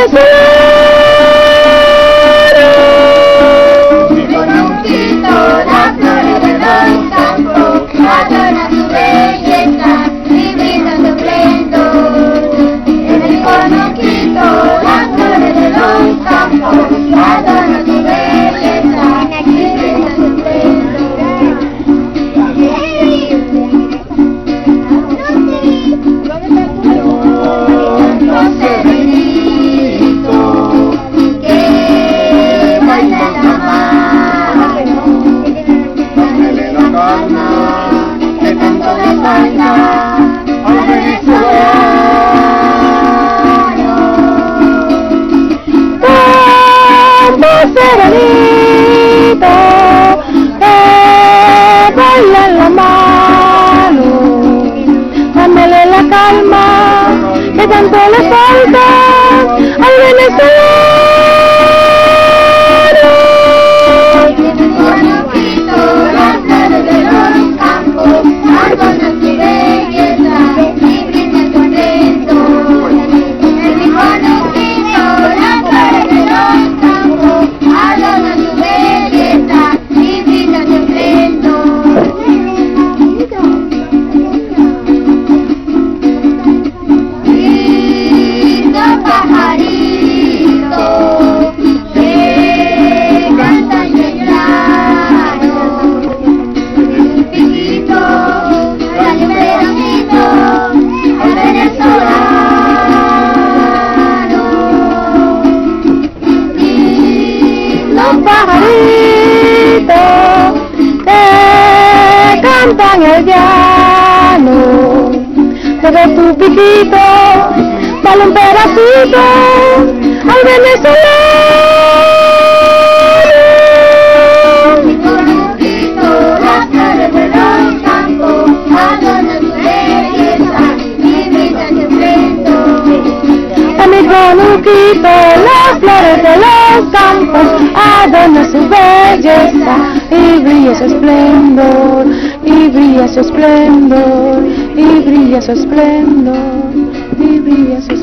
venezolano. Mi conejito, las flores de los campos, adornan su belleza y brindan su esplendor. En el conejito, las flores de los campos, adornan su belleza y brindan su esplendor. Serenito, que baila la mano, dándole la calma, que tanto le falta al venezolano. Como serenito, que baila en la mano, dándole la calma que tanto le falta al venezolano. Conejito, las flores de los campos, adornan su belleza y brindan su esplendor. En mi conejito, las flores de los campos, adornan su belleza y brindan su esplendor. Lindo pajarito que canta en el llano, un piquito, dale un pedacito al venezolano. Lindo Pajarito que canta en el llano, desde tu piquito, dale un pedacito al venezolano. Mi conejito, las flores de los campos, adornan su belleza y brindan su esplendor. A mi conuquito, las flores de los campos adornan su belleza y brilla su esplendor, y brilla su esplendor, y brilla su esplendor, y brilla su esplendor.